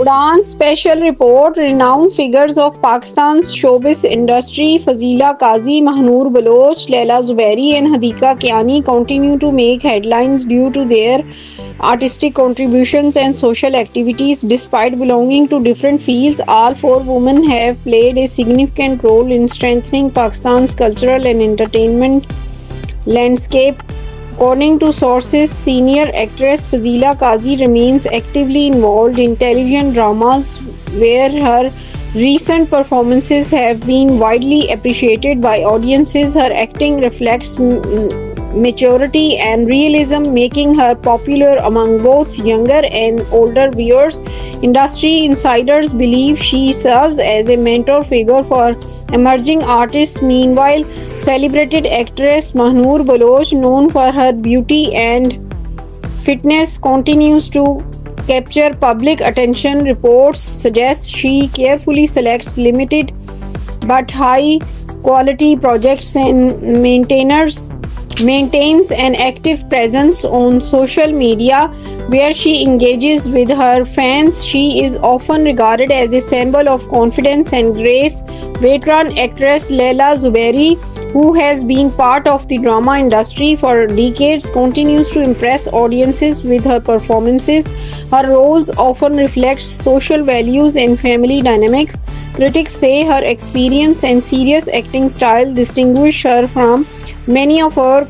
Udan Special Report. Renowned figures of Pakistan's showbiz industry Fazila Qazi, Mahnoor Baloch, Laila Zubairi and Hadika Kiani continue to make headlines due to their artistic contributions and social activities. Despite belonging to different fields, all four women have played a significant role in strengthening Pakistan's cultural and entertainment landscape. According to sources, senior actress Fazila Qazi remains actively involved in television dramas where her recent performances have been widely appreciated by audiences. Her acting reflects maturity and realism, making her popular among both younger and older viewers. Industry insiders believe she serves as a mentor figure for emerging artists. Meanwhile, celebrated actress Mahnoor Baloch, known for her beauty and fitness, continues to capture public attention. Reports suggest she carefully selects limited but high quality projects and maintains an active presence on social media where she engages with her fans. She is often regarded as a symbol of confidence and grace. Veteran actress Laila Zubairi, who has been part of the drama industry for decades, continues to impress audiences with her performances. Her roles often reflect social values and family dynamics. Critics say her experience and serious acting style distinguish her from many of her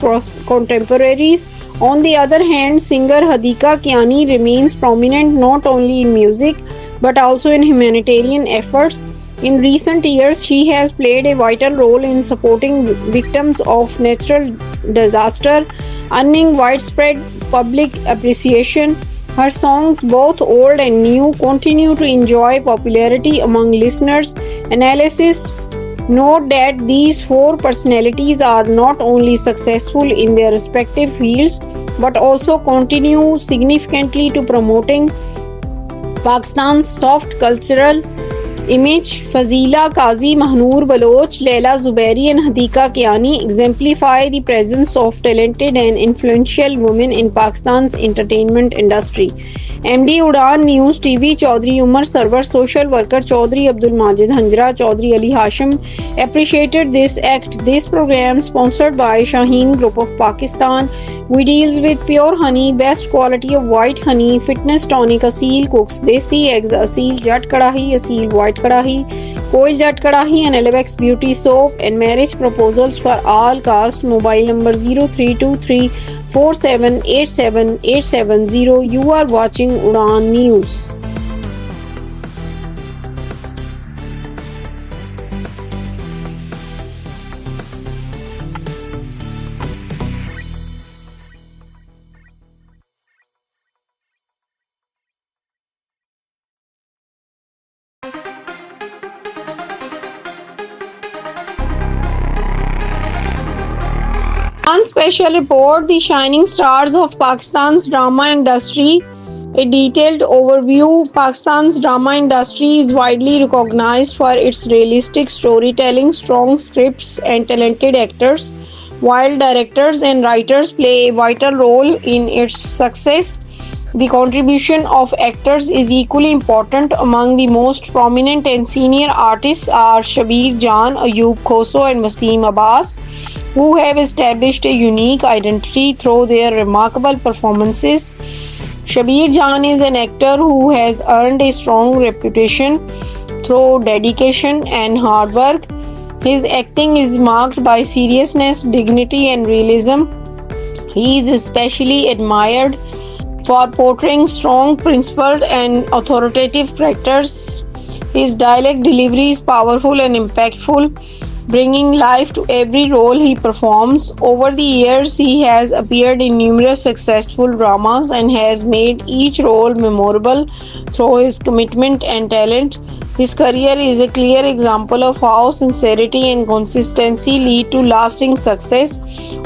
contemporaries. On the other hand, singer Hadika Kiani remains prominent not only in music but also in humanitarian efforts. In recent years, she has played a vital role in supporting victims of natural disaster, earning widespread public appreciation. Her songs, both old and new, continue to enjoy popularity among listeners. Analysts note that these four personalities are not only successful in their respective fields but also continue significantly to promoting Pakistan's soft cultural image. Fazila Qazi, Mahnoor Baloch, Laila Zubairi and Hadika Kiani exemplify the presence of talented and influential women in Pakistan's entertainment industry. MD Udan News TV Chaudhry Umar Sarwar, social worker Chaudhry Abdul Majid Hanjra, Chaudhry Ali Hashim appreciated this act. This program sponsored by Shaheen Group of Pakistan. We deals with pure honey, best quality of white honey, fitness tonic, Asil Cooks, Desi eggs, Asil Jat Kadahi, Asil White Kadahi, Koi Jat Kadahi and Elevex Beauty Soap and marriage proposals for all castes. Mobile number 0323 4787 You are watching Udan News. On special report, the shining stars of Pakistan's drama industry. A detailed overview. Pakistan's drama industry is widely recognized for its realistic storytelling, strong scripts, and talented actors, while directors and writers play a vital role in its success. The contribution of actors is equally important. Among the most prominent and senior artists are Shabir Jan, Ayub Khoso, and Wasim Abbas, who have established a unique identity through their remarkable performances. Shabir Jan is an actor who has earned a strong reputation through dedication and hard work. His acting is marked by seriousness, dignity, and realism. He is especially admired for portraying strong, principled, and authoritative characters. His dialect delivery is powerful and impactful, bringing life to every role he performs. Over the years, he has appeared in numerous successful dramas and has made each role memorable through his commitment and talent. His career is a clear example of how sincerity and consistency lead to lasting success.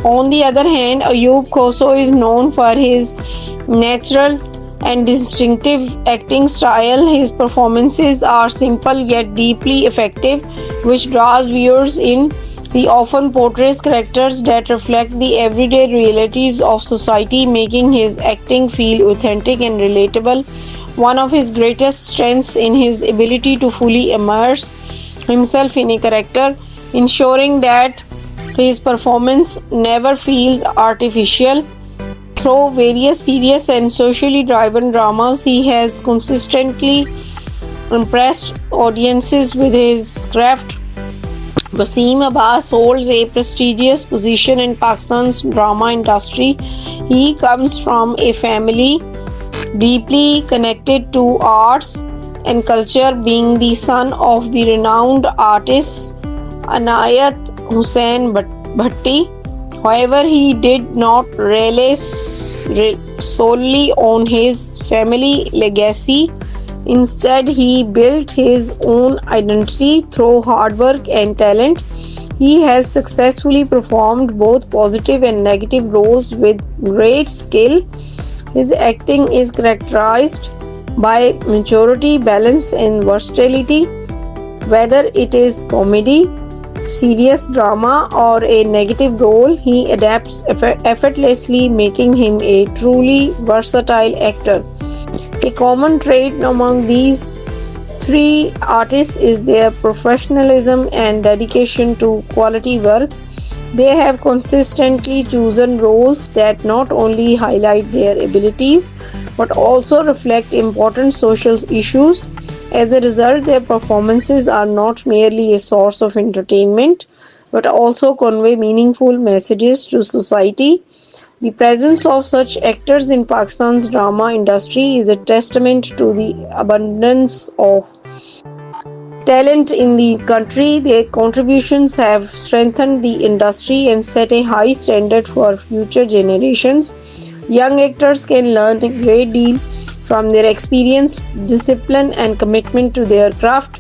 On the other hand, Ayub Khoso is known for his natural and distinctive acting style. His performances are simple yet deeply effective, which draws viewers in. He often portrays characters that reflect the everyday realities of society, making his acting feel authentic and relatable. one of his greatest strengths in his ability to fully immerse himself in a character, ensuring that his performance never feels artificial. Through various serious and socially driven dramas, he has consistently impressed audiences with his craft. Wasim Abbas holds a prestigious position in Pakistan's drama industry. He comes from a family deeply connected to arts and culture, being the son of the renowned artist Anayat Hussain Bhatti. However, he did not rely solely on his family legacy. Instead, he built his own identity through hard work and talent. He has successfully performed both positive and negative roles with great skill. His acting is characterized by maturity, balance, and versatility. Whether it is comedy, serious drama, or a negative role, he adapts effortlessly, making him a truly versatile actor. A common trait among these three artists is their professionalism and dedication to quality work. They have consistently chosen roles that not only highlight their abilities but also reflect important social issues. As a result, their performances are not merely a source of entertainment but also convey meaningful messages to society. The presence of such actors in Pakistan's drama industry is a testament to the abundance of talent in the country. Their contributions have strengthened the industry and set a high standard for future generations. Young actors can learn a great deal from their experience, discipline, and commitment to their craft.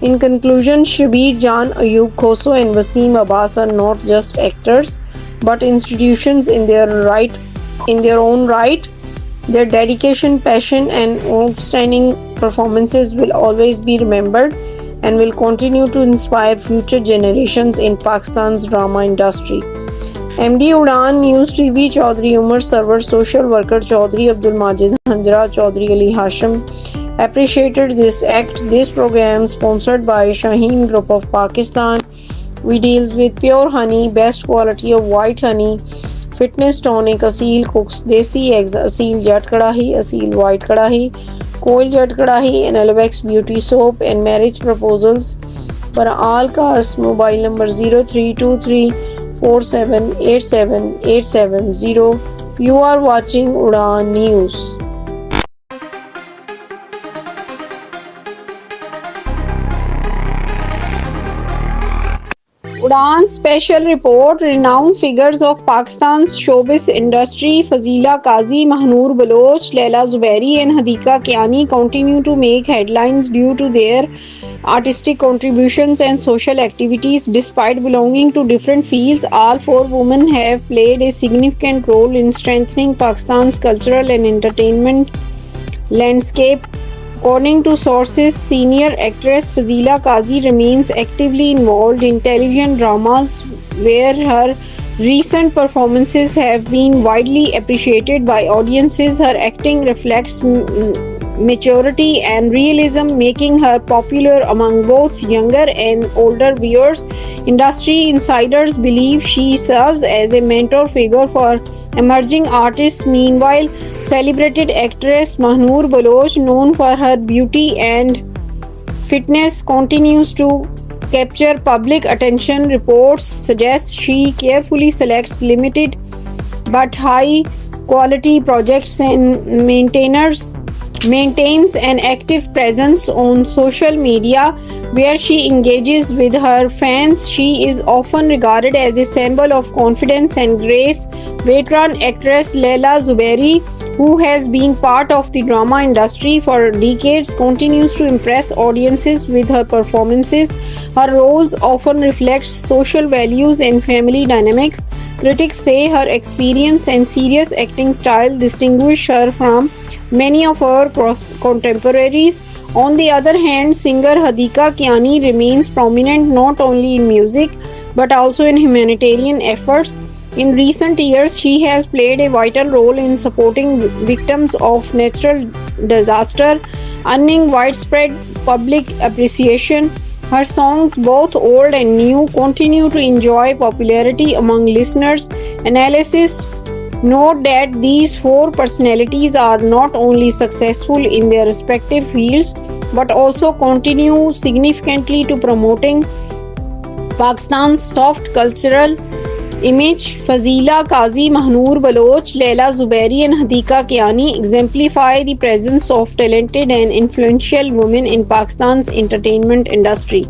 In conclusion, Shabir Jan, Ayub Khoso, and Wasim Abbas are not just actors but institutions in their own right. Their dedication, passion, and outstanding performances will always be remembered and will continue to inspire future generations in Pakistan's drama industry. MD Udan News TV Chaudhry Umar Sarwar, social worker Chaudhry Abdul Majid Hanjra, Chaudhry Ali Hashim appreciated this act. This program sponsored by Shaheen Group of Pakistan. We deals with pure honey, best quality of white honey, fitness tonic, Asil Cooks, Desi eggs, Asil Jat Kadahi, Asil White Kadahi, Coil Jat Kadahi, and Elvex Beauty Soap, and marriage proposals. For all cars, mobile number 0323478780. You are watching Udan News. Udan Special Report. Renowned figures of Pakistan's showbiz industry Fazila Qazi, Mahnoor Baloch, Laila Zubairi, and Hadika Kiani continue to make headlines due to their artistic contributions and social activities. Despite belonging to different fields, all four women have played a significant role in strengthening Pakistan's cultural and entertainment landscape. According to sources, senior actress Fazila Qazi remains actively involved in television dramas, where her recent performances have been widely appreciated by audiences. Her acting reflects maturity and realism, making her popular among both younger and older viewers. Industry insiders believe she serves as a mentor figure for emerging artists. Meanwhile, celebrated actress Mahnoor Baloch, known for her beauty and fitness, continues to capture public attention. Reports suggest she carefully selects limited but high quality projects and maintains an active presence on social media where she engages with her fans. She is often regarded as a symbol of confidence and grace. Veteran actress Laila Zubairi, who has been part of the drama industry for decades, continues to impress audiences with her performances. Her roles often reflect social values and family dynamics. Critics say her experience and serious acting style distinguish her from many of her contemporaries. On the other hand, singer Hadika Kiani remains prominent not only in music but also in humanitarian efforts. In recent years, she has played a vital role in supporting victims of natural disaster, earning widespread public appreciation. Her songs, both old and new, continue to enjoy popularity among listeners. Analysts note that these four personalities are not only successful in their respective fields but also continue significantly to promoting Pakistan's soft cultural image. Fazila Qazi, Mahnoor Baloch, Leila Zubairi, and Hadika Kiani exemplify the presence of talented and influential women in Pakistan's entertainment industry.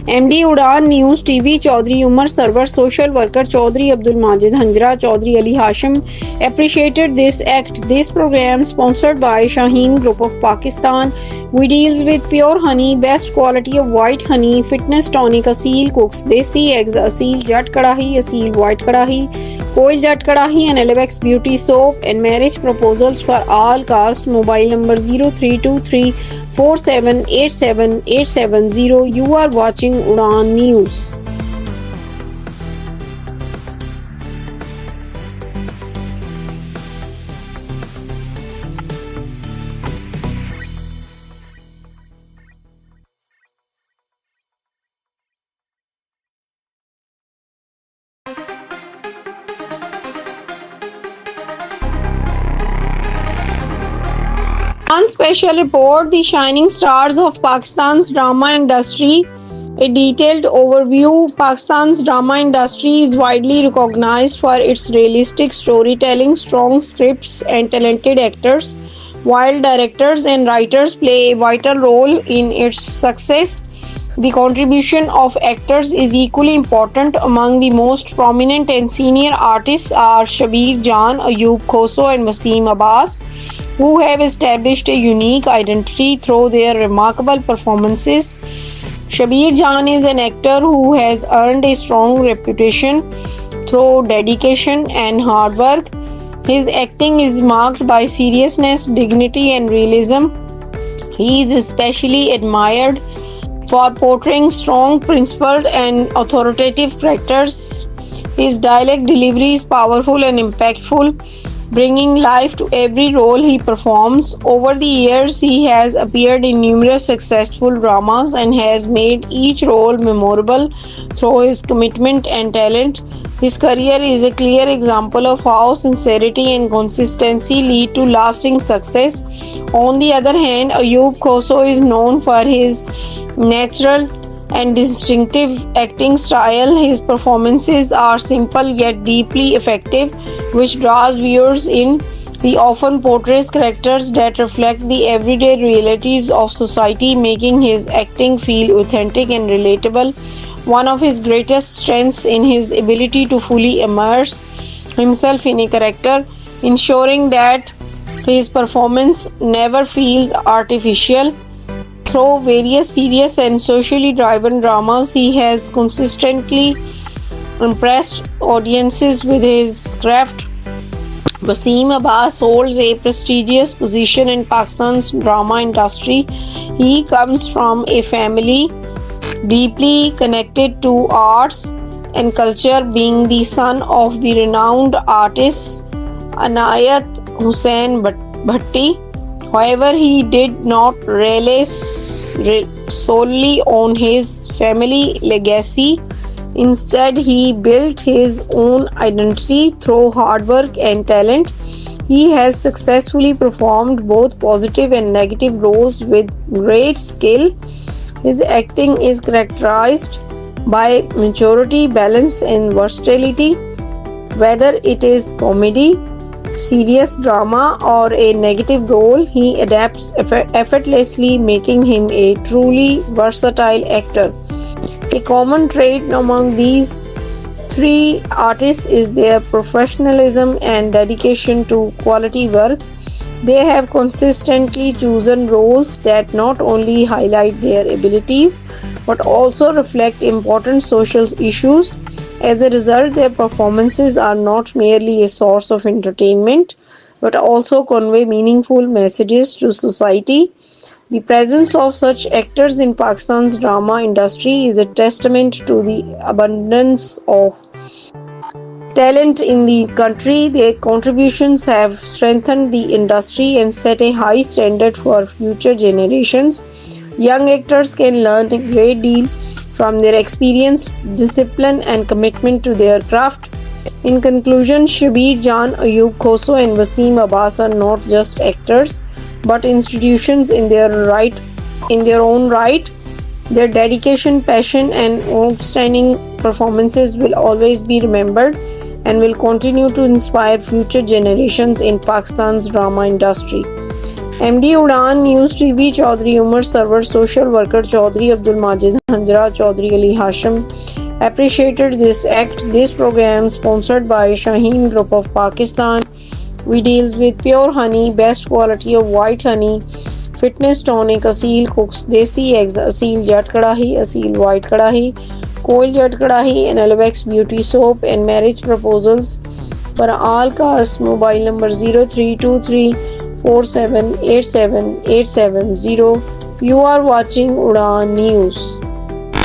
MD Udan News TV Chaudhry Umar Sarwar, social worker Chaudhry Abdul Majid Hanjra, Chaudhry Ali Hashim appreciated this act. This program, sponsored by Shaheen Group of Pakistan, we deals with pure honey, best quality of white honey, fitness tonic, Asil cooks, desi eggs, Asil Jat Kadahi, Asil white Kadahi, Koi Jat Kadahi, and Elevex beauty soap, and marriage proposals for all castes. Mobile number 0323 4787 You are watching Udan News. One special report, The Shining Stars of Pakistan's Drama Industry. A detailed overview. Pakistan's drama industry is widely recognized for its realistic storytelling, strong scripts, and talented actors. While directors and writers play a vital role in its success, the contribution of actors is equally important. Among the most prominent and senior artists are Shabir Jan, Ayub Khoso, and Wasim Abbas, who have established a unique identity through their remarkable performances. Shabir Jan is an actor who has earned a strong reputation through dedication and hard work. His acting is marked by seriousness, dignity, and realism. He is especially admired for portraying strong, principled, and authoritative characters. His dialect delivery is powerful and impactful, bringing life to every role he performs. Over the years, he has appeared in numerous successful dramas and has made each role memorable through his commitment and talent. His career is a clear example of how sincerity and consistency lead to lasting success. On the other hand, Ayub Khoso is known for his natural and distinctive acting style. His performances are simple yet deeply effective, which draws viewers in. He often portrays characters that reflect the everyday realities of society, making his acting feel authentic and relatable. One of his greatest strengths is his ability to fully immerse himself in a character, ensuring that his performance never feels artificial. Through various serious and socially driven dramas, he has consistently impressed audiences with his craft. Wasim Abbas holds a prestigious position in Pakistan's drama industry. He comes from a family deeply connected to arts and culture, being the son of the renowned artist Anayat Hussain Bhatti. However, he did not rely solely on his family legacy. Instead, he built his own identity through hard work and talent. He has successfully performed both positive and negative roles with great skill. His acting is characterized by maturity, balance, and versatility. Whether it is comedy, serious drama, or a negative role, he adapts effortlessly, making him a truly versatile actor. A common trait among these three artists is their professionalism and dedication to quality work. They have consistently chosen roles that not only highlight their abilities but also reflect important social issues. As a result, their performances are not merely a source of entertainment but also convey meaningful messages to society. The presence of such actors in Pakistan's drama industry is a testament to the abundance of talent in the country. Their contributions have strengthened the industry and set a high standard for future generations. Young actors can learn a great deal from their experience, discipline, and commitment to their craft. In conclusion, Shabir Jan, Ayub Khoso, and Wasim Abbas are not just actors but institutions in their own right. Their dedication, passion, and outstanding performances will always be remembered and will continue to inspire future generations in Pakistan's drama industry. MD Udan News TV Chaudhry Umar Sarwar, social worker Chaudhry Abdul Majid Hanjra, Chaudhry Ali Hashim appreciated this act. This program sponsored by Shaheen Group of Pakistan. We deals with pure honey, best quality of white honey, fitness tonic, Asil Cooks, Desi eggs, Asil Jat Kadahi, Asil White Kadahi, Coil Jat Kadahi, and Alvex Beauty Soap, and marriage proposals. For all casts, mobile number 032347878780. You are watching Udan News.